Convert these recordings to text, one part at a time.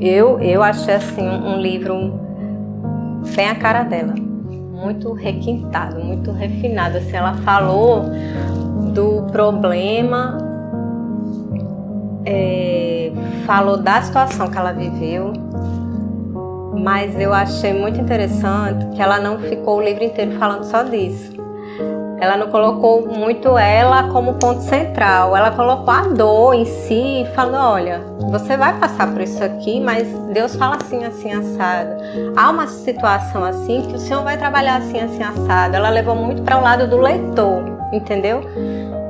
Eu achei assim um livro bem a cara dela, muito requintado, muito refinado. Assim, ela falou do problema, falou da situação que ela viveu, mas eu achei muito interessante que ela não ficou o livro inteiro falando só disso. Ela não colocou muito ela como ponto central, ela colocou a dor em si, falando, olha, você vai passar por isso aqui, mas Deus fala assim, assim, assado. Há uma situação assim que o Senhor vai trabalhar assim, assim, assado. Ela levou muito para o lado do leitor, entendeu?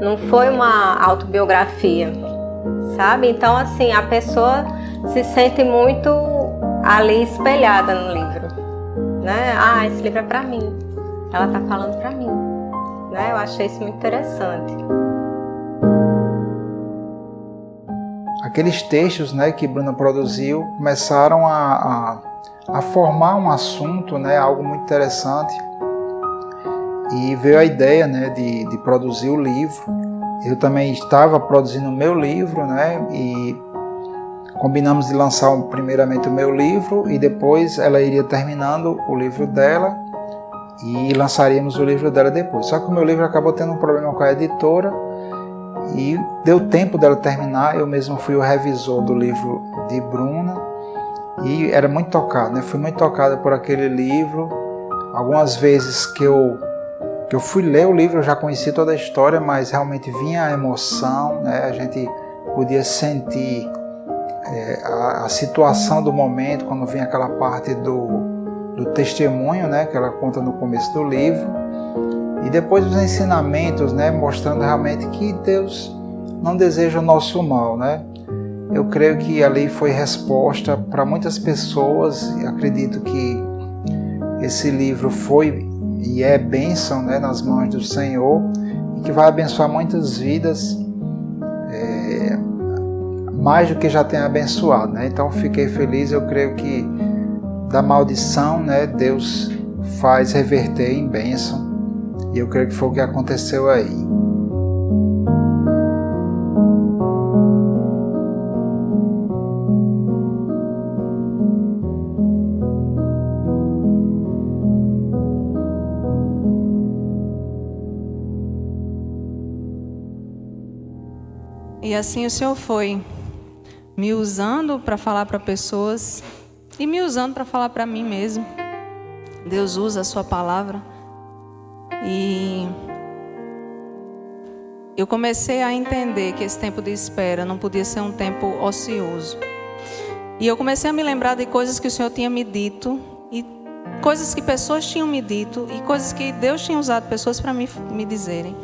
Não foi uma autobiografia, sabe? Então, assim, a pessoa se sente muito ali espelhada no livro, né? Ah, esse livro é para mim, ela tá falando para mim. Eu achei isso muito interessante. Aqueles textos, né, que Bruna produziu começaram a formar um assunto, né, algo muito interessante. E veio a ideia, né, de produzir o livro. Eu também estava produzindo o meu livro, né, e combinamos de lançar primeiramente o meu livro e depois ela iria terminando o livro dela. E lançaríamos o livro dela depois. Só que o meu livro acabou tendo um problema com a editora e deu tempo dela terminar. Eu mesmo fui o revisor do livro de Bruna e era muito tocado, né? Fui muito tocada por aquele livro. Algumas vezes que eu fui ler o livro, eu já conheci toda a história, mas realmente vinha a emoção, né? A gente podia sentir a situação do momento, quando vinha aquela parte do testemunho, né, que ela conta no começo do livro, e depois os ensinamentos, né, mostrando realmente que Deus não deseja o nosso mal, né? Eu creio que ali foi resposta para muitas pessoas e acredito que esse livro foi e é bênção, né, nas mãos do Senhor e que vai abençoar muitas vidas, mais do que já tem abençoado, né? Então fiquei feliz, eu creio que da maldição, né, Deus faz reverter em bênção. E eu creio que foi o que aconteceu aí. E assim o Senhor foi me usando para falar para pessoas e me usando para falar para mim mesmo. Deus usa a sua palavra. E eu comecei a entender que esse tempo de espera não podia ser um tempo ocioso. E eu comecei a me lembrar de coisas que o Senhor tinha me dito, e coisas que pessoas tinham me dito, e coisas que Deus tinha usado pessoas para me dizerem,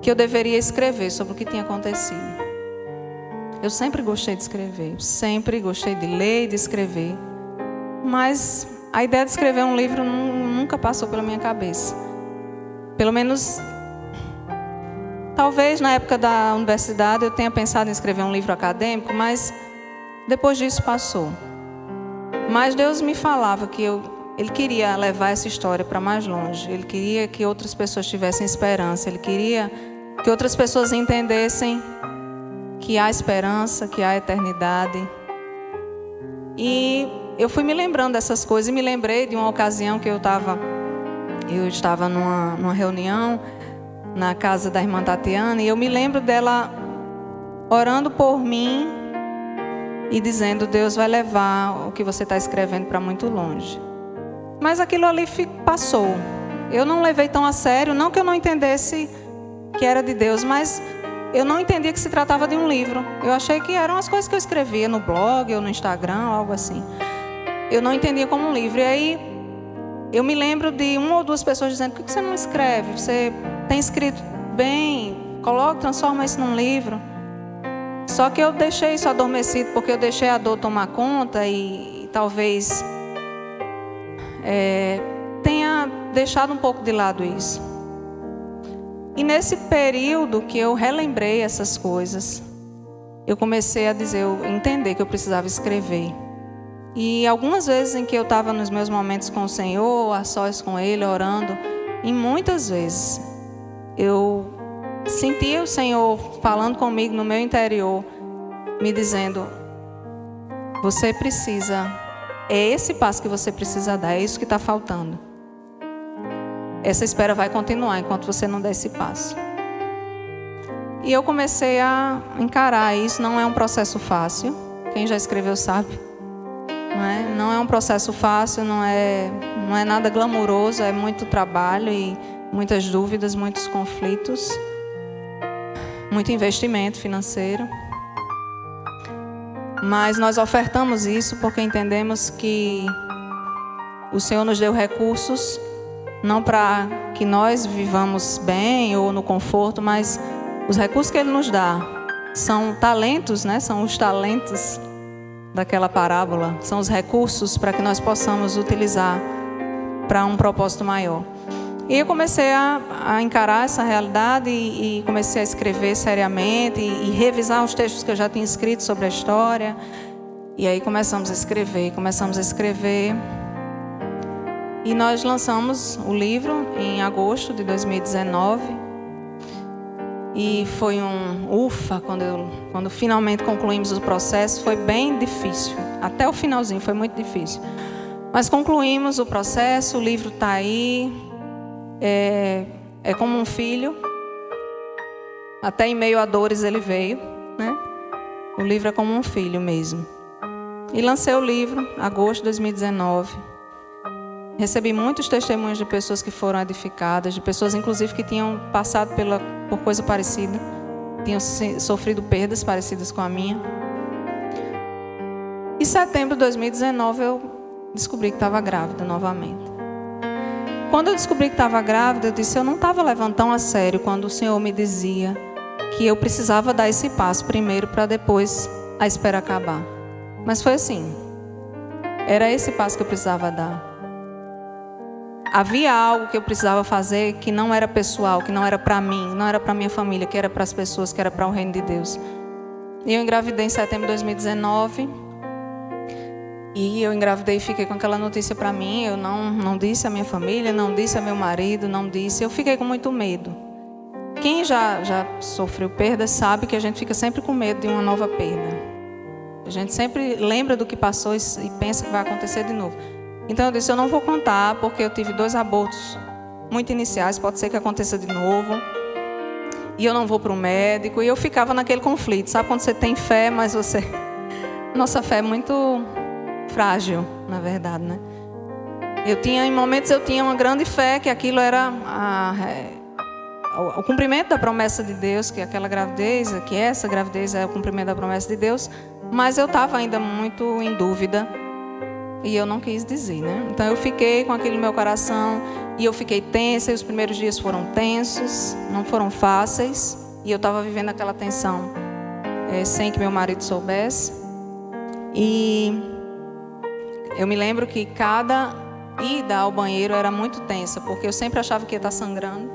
que eu deveria escrever sobre o que tinha acontecido. Eu sempre gostei de escrever, sempre gostei de ler e de escrever. Mas a ideia de escrever um livro nunca passou pela minha cabeça. Pelo menos, talvez na época da universidade eu tenha pensado em escrever um livro acadêmico, mas depois disso passou. Mas Deus me falava que Ele queria levar essa história para mais longe. Ele queria que outras pessoas tivessem esperança. Ele queria que outras pessoas entendessem que há esperança, que há eternidade. E eu fui me lembrando dessas coisas e me lembrei de uma ocasião que eu estava numa reunião na casa da irmã Tatiana, e eu me lembro dela orando por mim e dizendo: Deus vai levar o que você está escrevendo para muito longe. Mas aquilo ali passou. Eu não levei tão a sério, não que eu não entendesse que era de Deus, mas eu não entendia que se tratava de um livro. Eu achei que eram as coisas que eu escrevia no blog ou no Instagram, algo assim. Eu não entendia como um livro. E aí eu me lembro de uma ou duas pessoas dizendo: por que você não escreve? Você tem escrito bem, transforma isso num livro. Só que eu deixei isso adormecido, porque eu deixei a dor tomar conta e talvez tenha deixado um pouco de lado isso. E nesse período que eu relembrei essas coisas, eu comecei a entender que eu precisava escrever. E algumas vezes em que eu estava nos meus momentos com o Senhor, a sós com Ele, orando, e muitas vezes eu sentia o Senhor falando comigo no meu interior, me dizendo: Você precisa, é esse passo que você precisa dar, é isso que está faltando. Essa espera vai continuar enquanto você não der esse passo. E eu comecei a encarar isso. Não é um processo fácil. Quem já escreveu sabe. Não é um processo fácil, não é nada glamouroso, é muito trabalho e muitas dúvidas, muitos conflitos, muito investimento financeiro. Mas nós ofertamos isso porque entendemos que o Senhor nos deu recursos, não para que nós vivamos bem ou no conforto, mas os recursos que Ele nos dá são talentos, né? São os talentos daquela parábola, são os recursos para que nós possamos utilizar para um propósito maior. E eu comecei a encarar essa realidade e comecei a escrever seriamente e revisar os textos que eu já tinha escrito sobre a história. E aí começamos a escrever. E nós lançamos o livro em agosto de 2019. E foi um ufa quando finalmente concluímos o processo. Foi bem difícil. Até o finalzinho foi muito difícil. Mas concluímos o processo, o livro está aí. É como um filho. Até em meio a dores ele veio, né? O livro é como um filho mesmo. E lancei o livro em agosto de 2019. Recebi muitos testemunhos de pessoas que foram edificadas, de pessoas inclusive que tinham passado por coisa parecida, tinham sofrido perdas parecidas com a minha. Em setembro de 2019 eu descobri que estava grávida novamente. Quando eu descobri que estava grávida, eu disse, eu não estava levando tão a sério quando o Senhor me dizia que eu precisava dar esse passo primeiro para depois a espera acabar. Mas foi assim. Era esse passo que eu precisava dar. Havia algo que eu precisava fazer que não era pessoal, que não era para mim, não era para minha família, que era para as pessoas, que era para o reino de Deus. E eu engravidei em setembro de 2019. E eu engravidei e fiquei com aquela notícia para mim. Eu não disse à minha família, não disse ao meu marido, não disse. Eu fiquei com muito medo. Quem já sofreu perda sabe que a gente fica sempre com medo de uma nova perda. A gente sempre lembra do que passou e pensa que vai acontecer de novo. Então eu disse, eu não vou contar porque eu tive 2 abortos muito iniciais. Pode ser que aconteça de novo. E eu não vou para o médico. E eu ficava naquele conflito. Sabe quando você tem fé, mas você... Nossa fé é muito... frágil, na verdade, né? Em momentos eu tinha uma grande fé que aquilo era o cumprimento da promessa de Deus, que essa gravidez é o cumprimento da promessa de Deus, mas eu estava ainda muito em dúvida e eu não quis dizer, né? Então eu fiquei com aquilo no meu coração e eu fiquei tensa, e os primeiros dias foram tensos, não foram fáceis, e eu estava vivendo aquela tensão sem que meu marido soubesse. E eu me lembro que cada ida ao banheiro era muito tensa, porque eu sempre achava que ia estar sangrando.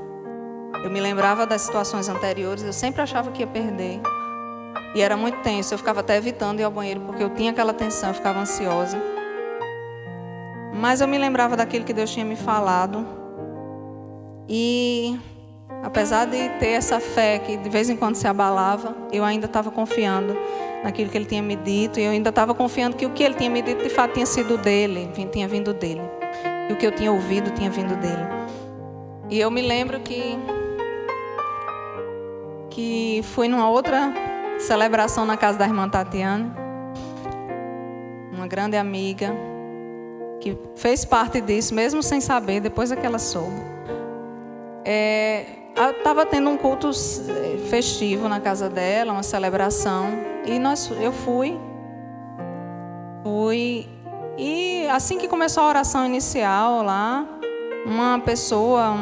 Eu me lembrava das situações anteriores, eu sempre achava que ia perder. E era muito tenso, eu ficava até evitando ir ao banheiro, porque eu tinha aquela tensão, eu ficava ansiosa. Mas eu me lembrava daquilo que Deus tinha me falado. E apesar de ter essa fé que de vez em quando se abalava, eu ainda estava confiando naquilo que Ele tinha me dito, e eu ainda estava confiando que o que Ele tinha me dito de fato tinha sido dEle, tinha vindo dEle, e o que eu tinha ouvido tinha vindo dEle. E eu me lembro que fui numa outra celebração na casa da irmã Tatiana, uma grande amiga que fez parte disso, mesmo sem saber, depois é que ela soube. Estava tendo um culto festivo na casa dela, uma celebração, e eu fui, e assim que começou a oração inicial lá, uma pessoa,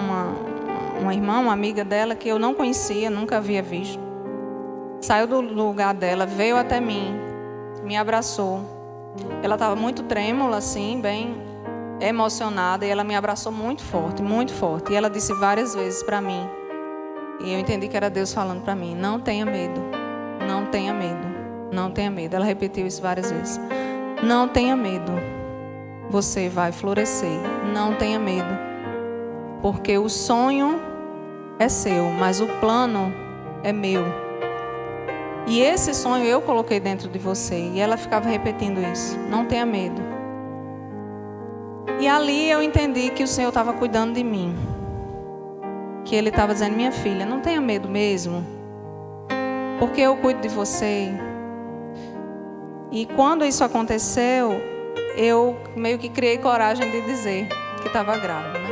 uma irmã, uma amiga dela que eu não conhecia, nunca havia visto, saiu do lugar dela, veio até mim, me abraçou. Ela estava muito trêmula, assim, bem emocionada, e ela me abraçou muito forte, e ela disse várias vezes para mim, e eu entendi que era Deus falando para mim, não tenha medo, não tenha medo, não tenha medo. Ela repetiu isso várias vezes. Não tenha medo, você vai florescer, não tenha medo, porque o sonho é seu, mas o plano é meu. E esse sonho eu coloquei dentro de você. E ela ficava repetindo isso. Não tenha medo. E ali eu entendi que o Senhor estava cuidando de mim. Que Ele estava dizendo, minha filha, não tenha medo mesmo. Porque eu cuido de você. E quando isso aconteceu, eu meio que criei coragem de dizer que estava grávida, né?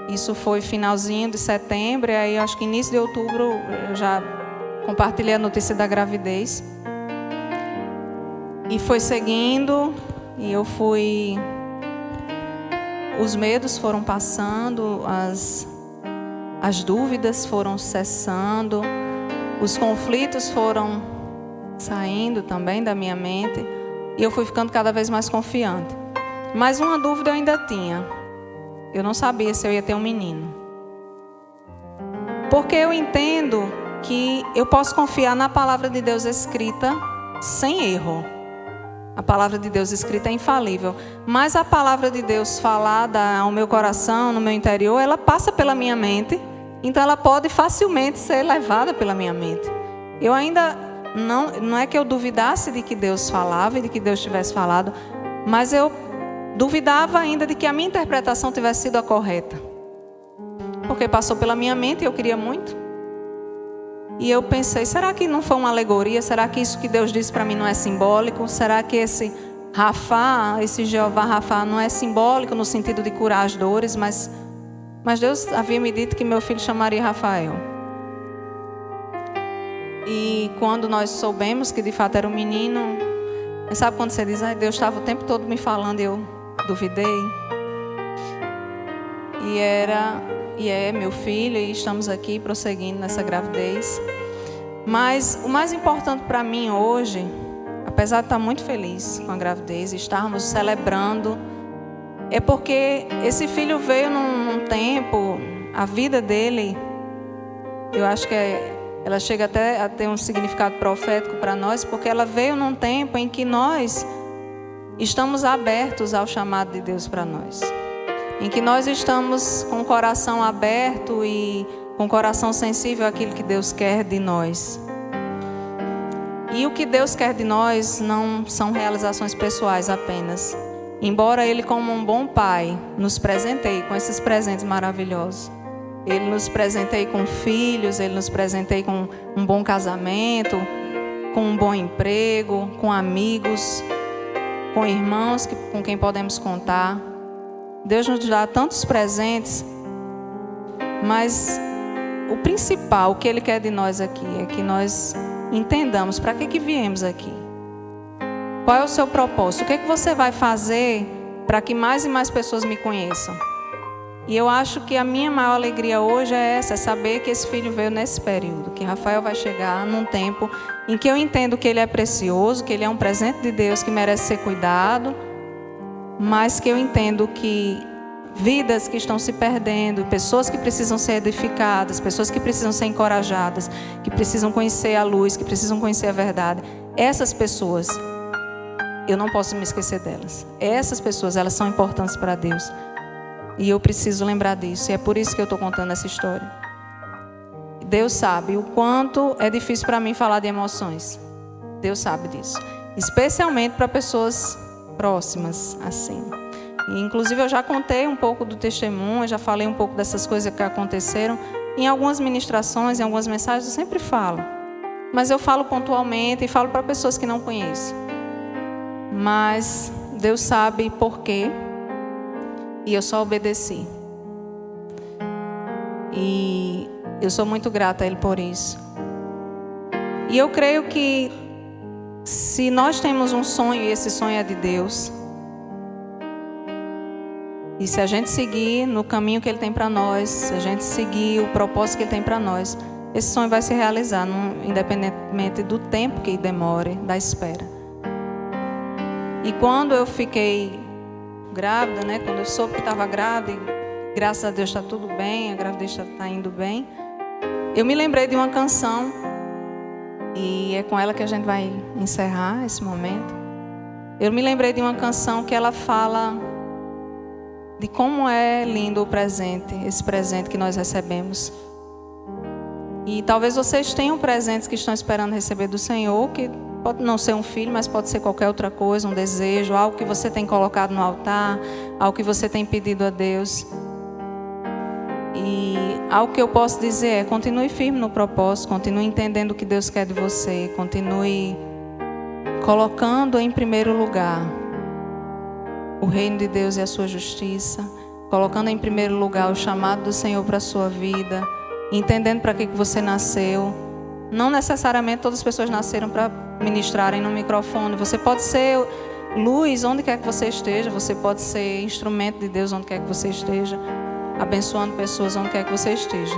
Isso foi finalzinho de setembro. E aí acho que início de outubro eu já compartilhei a notícia da gravidez. E foi seguindo. E eu fui... Os medos foram passando. As dúvidas foram cessando. Os conflitos foram saindo também da minha mente. E eu fui ficando cada vez mais confiante. Mas uma dúvida eu ainda tinha. Eu não sabia se eu ia ter um menino. Porque eu entendo que eu posso confiar na palavra de Deus escrita sem erro. A palavra de Deus escrita é infalível. Mas a palavra de Deus falada ao meu coração, no meu interior, ela passa pela minha mente. Então ela pode facilmente ser levada pela minha mente. Eu ainda não é que eu duvidasse de que Deus falava e de que Deus tivesse falado, mas eu duvidava ainda de que a minha interpretação tivesse sido a correta. Porque passou pela minha mente e eu queria muito. E eu pensei, será que não foi uma alegoria? Será que isso que Deus disse para mim não é simbólico? Será que esse Rafa, esse Jeová Rafa não é simbólico no sentido de curar as dores? Mas Deus havia me dito que meu filho chamaria Rafael. E quando nós soubemos que de fato era um menino, sabe quando você diz, Deus estava o tempo todo me falando e eu duvidei? E é meu filho, e estamos aqui prosseguindo nessa gravidez. Mas o mais importante para mim hoje, apesar de estar muito feliz com a gravidez e estarmos celebrando, é porque esse filho veio num tempo, a vida dele, eu acho que ela chega até a ter um significado profético para nós, porque ela veio num tempo em que nós estamos abertos ao chamado de Deus para nós. Em que nós estamos com o coração aberto e com o coração sensível àquilo que Deus quer de nós. E o que Deus quer de nós não são realizações pessoais apenas. Embora Ele, como um bom pai, nos presenteie com esses presentes maravilhosos. Ele nos presenteie com filhos, Ele nos presenteie com um bom casamento, com um bom emprego, com amigos, com irmãos com quem podemos contar. Deus nos dá tantos presentes, mas o principal, o que Ele quer de nós aqui, é que nós entendamos para que viemos aqui. Qual é o seu propósito? O que você vai fazer para que mais e mais pessoas me conheçam? E eu acho que a minha maior alegria hoje é essa, é saber que esse filho veio nesse período, que Rafael vai chegar num tempo em que eu entendo que ele é precioso, que ele é um presente de Deus que merece ser cuidado, mas que eu entendo que vidas que estão se perdendo, pessoas que precisam ser edificadas, pessoas que precisam ser encorajadas, que precisam conhecer a luz, que precisam conhecer a verdade, essas pessoas, eu não posso me esquecer delas. Essas pessoas, elas são importantes para Deus. E eu preciso lembrar disso. E é por isso que eu estou contando essa história. Deus sabe o quanto é difícil para mim falar de emoções. Deus sabe disso. Especialmente para pessoas próximas, assim. E, inclusive, eu já contei um pouco do testemunho, já falei um pouco dessas coisas que aconteceram. Em algumas ministrações, em algumas mensagens, eu sempre falo. Mas eu falo pontualmente e falo para pessoas que não conheço. Mas Deus sabe por quê. E eu só obedeci. E eu sou muito grata a Ele por isso. E eu creio que se nós temos um sonho e esse sonho é de Deus, e se a gente seguir no caminho que Ele tem para nós, se a gente seguir o propósito que Ele tem para nós, esse sonho vai se realizar, independentemente do tempo que demore, da espera. E quando eu fiquei grávida, né? Quando eu soube que estava grávida, e graças a Deus está tudo bem, a gravidez está indo bem, eu me lembrei de uma canção, e é com ela que a gente vai encerrar esse momento. Eu me lembrei de uma canção que ela fala de como é lindo o presente, esse presente que nós recebemos. E talvez vocês tenham presentes que estão esperando receber do Senhor, que pode não ser um filho, mas pode ser qualquer outra coisa, um desejo, algo que você tem colocado no altar, algo que você tem pedido a Deus. E algo que eu posso dizer é: continue firme no propósito, continue entendendo o que Deus quer de você, continue colocando em primeiro lugar o reino de Deus e a sua justiça, colocando em primeiro lugar o chamado do Senhor para a sua vida, entendendo para que você nasceu. Não necessariamente todas as pessoas nasceram para ministrarem no microfone. Você pode ser luz onde quer que você esteja, você pode ser instrumento de Deus onde quer que você esteja, abençoando pessoas onde quer que você esteja.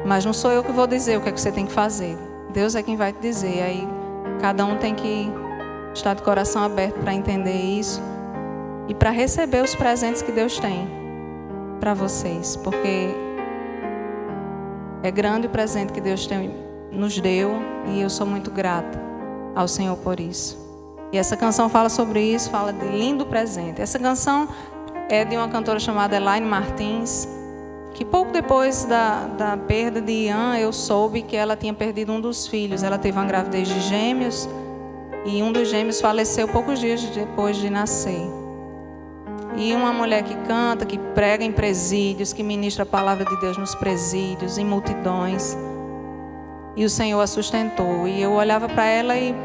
Mas não sou eu que vou dizer o que é que você tem que fazer. Deus é quem vai te dizer. Aí cada um tem que estar de coração aberto para entender isso e para receber os presentes que Deus tem para vocês, porque é grande o presente que Deus nos deu e eu sou muito grata ao Senhor por isso. E essa canção fala sobre isso, fala de lindo presente. Essa canção é de uma cantora chamada Elaine Martins, que pouco depois da perda de Ian, eu soube que ela tinha perdido um dos filhos. Ela teve uma gravidez de gêmeos e um dos gêmeos faleceu poucos dias depois de nascer. E uma mulher que canta, que prega em presídios, que ministra a palavra de Deus nos presídios, em multidões. E o Senhor a sustentou. E eu olhava para ela e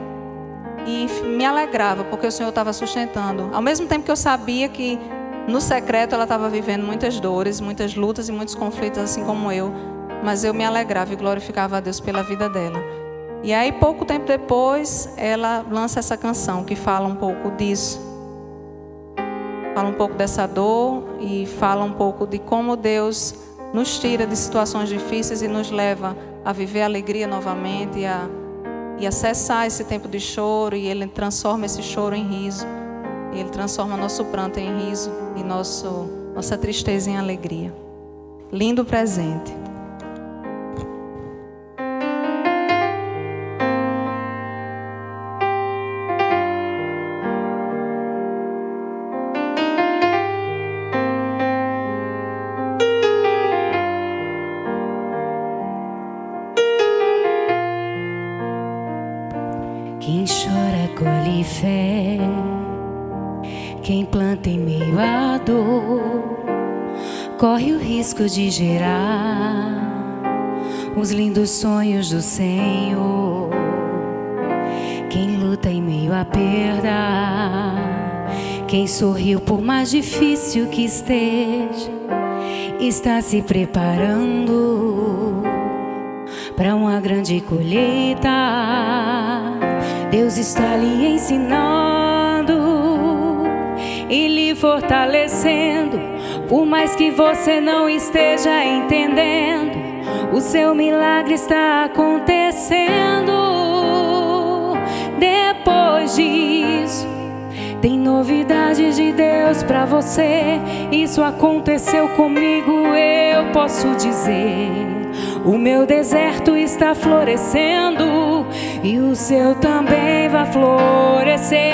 me alegrava, porque o Senhor estava sustentando. Ao mesmo tempo que eu sabia que no secreto ela estava vivendo muitas dores, muitas lutas e muitos conflitos, assim como eu. Mas eu me alegrava e glorificava a Deus pela vida dela. E aí, pouco tempo depois, ela lança essa canção que fala um pouco disso. Fala um pouco dessa dor e fala um pouco de como Deus nos tira de situações difíceis e nos leva a viver a alegria novamente e a cessar esse tempo de choro. E Ele transforma esse choro em riso. E Ele transforma nosso pranto em riso e nossa tristeza em alegria. Lindo presente. Quem chora colhe fé, quem planta em meio à dor, corre o risco de gerar os lindos sonhos do Senhor. Quem luta em meio à perda, quem sorriu por mais difícil que esteja, está se preparando para uma grande colheita. Deus está lhe ensinando e lhe fortalecendo, por mais que você não esteja entendendo, o seu milagre está acontecendo. Depois disso, tem novidades de Deus pra você. Isso aconteceu comigo, eu posso dizer. O meu deserto está florescendo e o seu também vai florescer.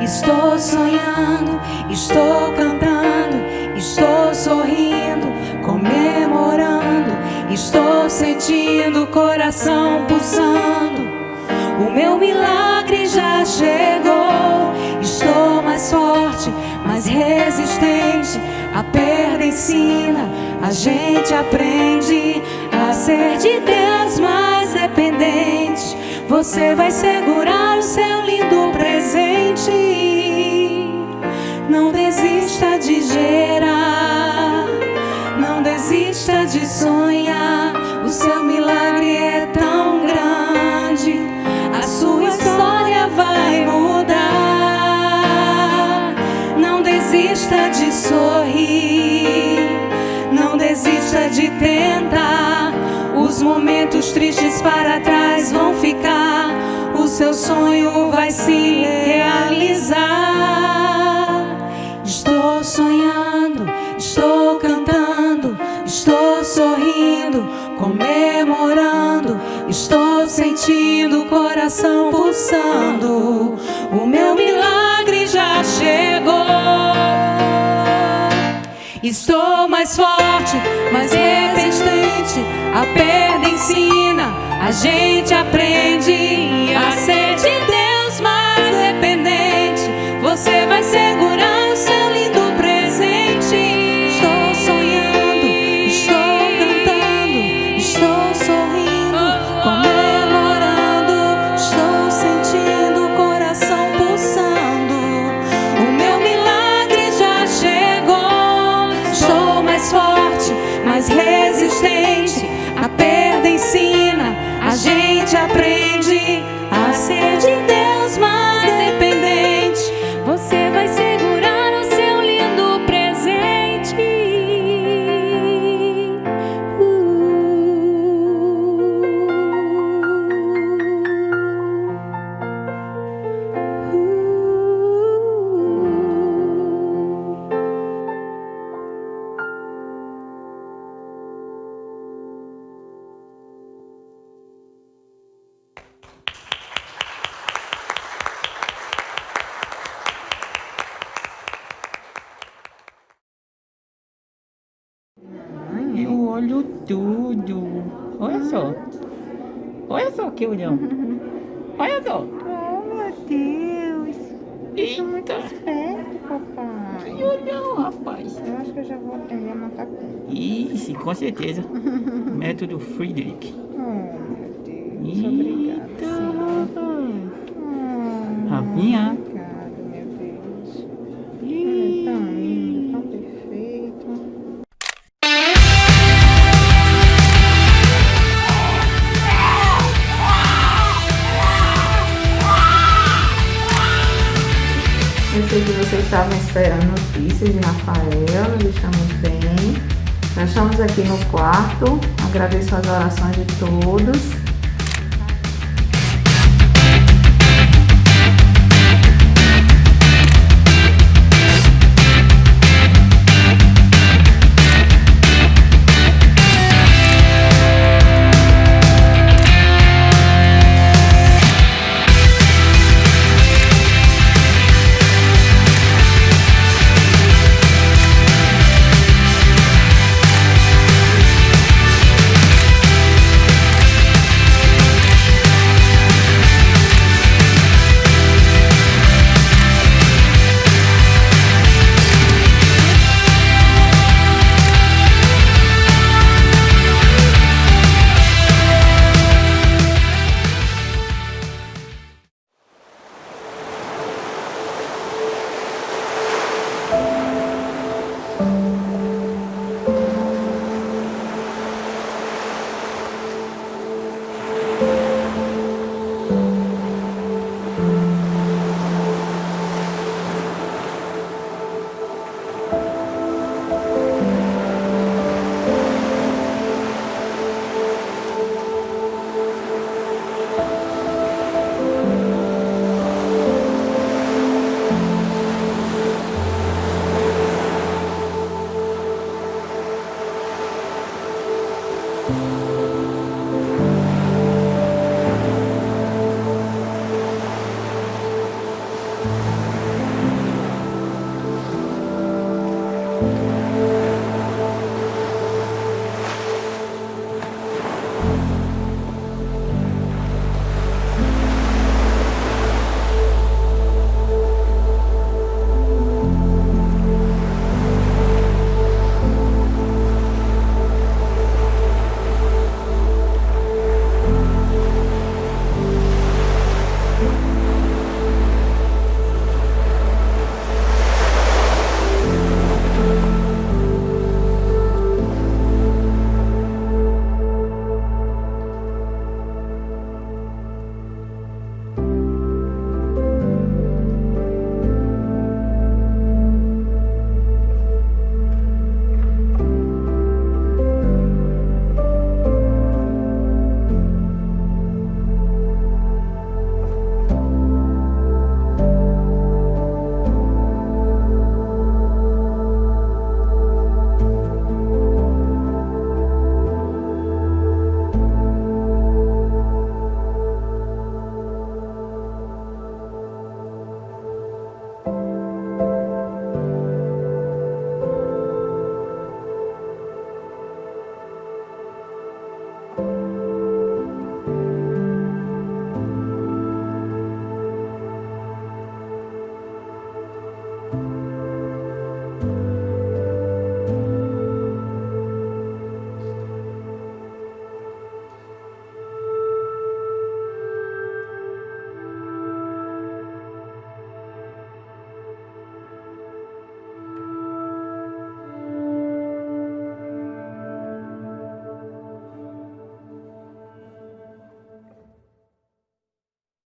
Estou sonhando, estou cantando, estou sorrindo, comemorando, estou sentindo o coração pulsando. O meu milagre já chegou. Estou mais forte, mais resistente. A perda ensina, a gente aprende a ser de Deus mais dependente. Você vai segurar o seu lindo presente. Não desista de gerar, não desista de sonhar. O seu milagre é tão grande, a sua história vai mudar. Não desista de sorrir, não desista de tentar. Os momentos tristes para trás vão ficar, o seu sonho vai se realizar. Estou sonhando, estou cantando, estou sorrindo, comemorando, estou sentindo o coração pulsando. O meu milagre já chegou Estou mais forte, mais resistente. A perda ensina, a gente aprende a ser de Deus mais dependente. Você vai segurar o seu lindo presente. Estou sonhando, estou cantando, estou sorrindo, comemorando. Estou sentindo o coração pulsando. O meu milagre já chegou. Estou mais forte, mais resistente. A perda ensina, a gente aprende a ser de Deus mais dependente. Você vai segurar o seu lindo presente. Eu olho tudo. Olha só que olhão. Olha só. Oh, meu Deus. Isso é muito Eita, esperto, papai. que olhão, rapaz. Eu acho que eu já vou aprender a montar com. Isso, com certeza. Método Friedrich. Oh, meu Deus. Obrigada, Eita, senhor. Oh, Rafinha. obrigada, meu Deus. Ele é tão lindo, tão perfeito. Eu sei que vocês estavam esperando notícias de Rafael, nós estamos bem. Nós estamos aqui no quarto, agradeço as orações de todos.